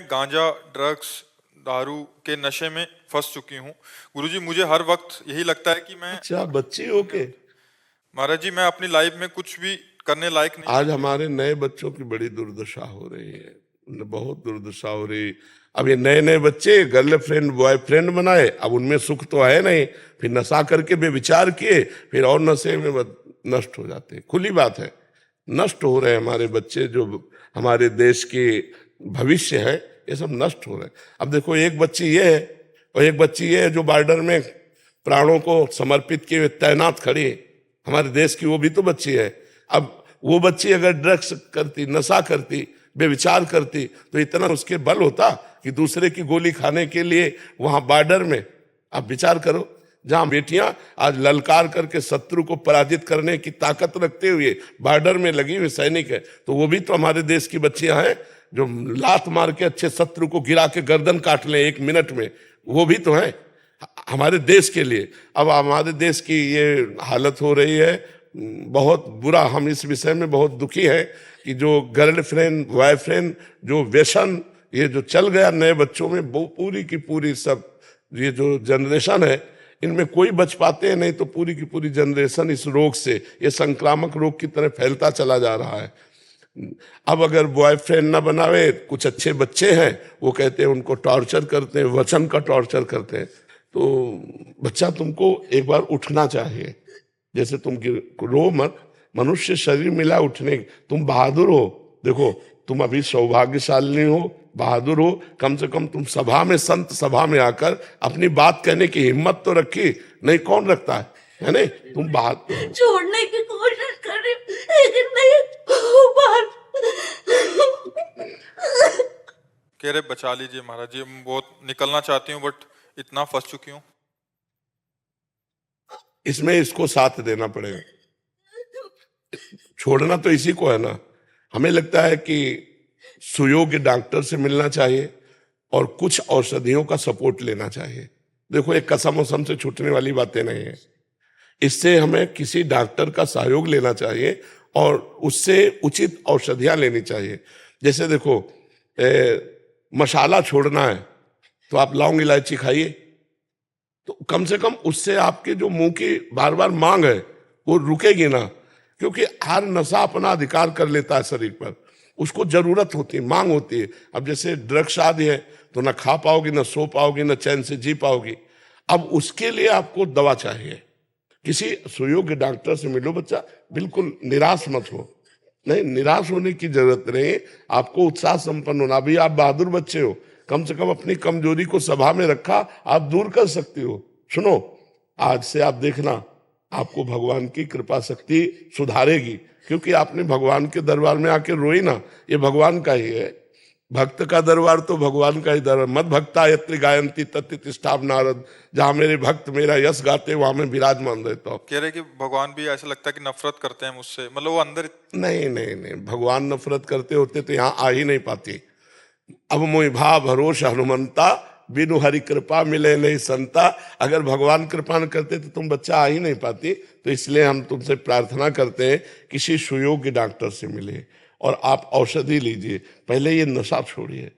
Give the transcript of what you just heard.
गांजा, ड्रग्स, दारू के नशे में फंस चुकी हूँ। गुरुजी, मुझे हर वक्त यही लगता है कि मैं अच्छा, बच्ची हो के? महाराज जी, मैं अपनी लाइफ में कुछ भी करने लायक नहीं। आज हमारे नए बच्चों की बड़ी दुर्दशा हो रही है, बहुत दुर्दशा हो रही। अब ये नए नए बच्चे गर्लफ्रेंड बॉयफ्रेंड बनाए, अब उनमें सुख तो है नहीं, फिर नशा करके बेविचार किए, फिर और नशे में नष्ट हो जाते हैं। खुली बात है, नष्ट हो रहे हैं हमारे बच्चे, जो हमारे देश के भविष्य है, ये सब नष्ट हो रहे हैं। अब देखो, एक बच्ची ये है और एक बच्ची ये है जो बॉर्डर में प्राणों को समर्पित किए हुए तैनात खड़ी है हमारे देश की, वो भी तो बच्ची है। अब वो बच्ची अगर ड्रग्स करती, नशा करती, बेविचार करती, तो इतना उसके बल होता कि दूसरे की गोली खाने के लिए वहां बॉर्डर में, आप विचार करो, जहां बेटियां आज ललकार करके शत्रु को पराजित करने की ताकत रखते हुए बॉर्डर में लगी हुई सैनिक है, तो वो भी तो हमारे देश की बच्चियां हैं जो लात मार के अच्छे शत्रु को गिरा के गर्दन काट लें 1 मिनट में, वो भी तो हैं हमारे देश के लिए। अब हमारे देश की ये हालत हो रही है, बहुत बुरा। हम इस विषय में बहुत दुखी हैं कि जो गर्लफ्रेंड बॉयफ्रेंड, जो व्यसन ये जो चल गया नए बच्चों में, वो पूरी की पूरी सब ये जो जनरेशन है, इनमें कोई बच पाते हैं नहीं, तो पूरी की पूरी जनरेशन इस रोग से, ये संक्रामक रोग की तरह फैलता चला जा रहा है। अब अगर बॉयफ्रेंड ना बनावे, कुछ अच्छे बच्चे हैं वो कहते हैं, उनको टॉर्चर करते हैं, वचन का टॉर्चर करते हैं। तो बच्चा, तुमको एक बार उठना चाहिए, जैसे तुम रो मत, मनुष्य शरीर मिला उठने, तुम बहादुर हो। देखो, तुम अभी सौभाग्यशाली हो, बहादुर हो, कम से कम तुम सभा में, संत सभा में आकर अपनी बात कहने की हिम्मत तो रखी, नहीं कौन रखता है नहीं? तुम बहादुर छोड़ने की कोशिश कर रही, लेकिन नहीं हो पा। कह रहे बचा लीजिए महाराज जी, मैं बहुत निकलना चाहती हूँ बट इतना फंस चुकी हूँ। इसमें इसको साथ देना पड़ेगा, छोड़ना तो इसी को है ना। हमें लगता है कि सुयोग्य डॉक्टर से मिलना चाहिए और कुछ औषधियों का सपोर्ट लेना चाहिए। देखो, एक कसम वसम से छूटने वाली बातें नहीं है, इससे हमें किसी डॉक्टर का सहयोग लेना चाहिए और उससे उचित औषधियां लेनी चाहिए। जैसे देखो, मसाला छोड़ना है तो आप लौंग इलायची खाइए, तो कम से कम उससे आपके जो मुंह की बार बार मांग है वो रुकेगी ना, क्योंकि हर नशा अपना अधिकार कर लेता है शरीर पर, उसको जरूरत होती है, मांग होती है। अब जैसे ड्रग्स आदि है तो ना खा पाओगी, ना सो पाओगी, ना चैन से जी पाओगी। अब उसके लिए आपको दवा चाहिए, किसी सुयोग्य डॉक्टर से मिलो। बच्चा, बिल्कुल निराश मत हो, नहीं निराश होने की जरूरत नहीं, आपको उत्साह संपन्न होना। अभी आप बहादुर बच्चे हो, कम से कम अपनी कमजोरी को सभा में रखा, आप दूर कर सकती हो। सुनो, आज से आप देखना, आपको भगवान की कृपा शक्ति सुधारेगी, क्योंकि आपने भगवान के दरबार में आके रोई ना, ये भगवान का ही है। भक्त का दरबार तो भगवान का ही दरबार। मद भक्ता यत्र गायंती तत्र तिष्ठाव नारद, जहां मेरे भक्त मेरा यश गाते वहां मैं विराजमान रहता हूँ। कह रहे कि भगवान भी ऐसा लगता है कि नफरत करते हैं मुझसे, मतलब वो अंदर। नहीं नहीं नहीं, भगवान नफरत करते होते तो यहाँ आ ही नहीं पाती। अब मोहि भा भरोस हनुमंता, बिनु हरि कृपा मिले नहीं संता। अगर भगवान कृपा न करते तो तुम बच्चा आ ही नहीं पाती। तो इसलिए हम तुमसे प्रार्थना करते हैं, किसी सुयोग्य डॉक्टर से मिले और आप औषधि लीजिए। पहले ये नशा छोड़िए,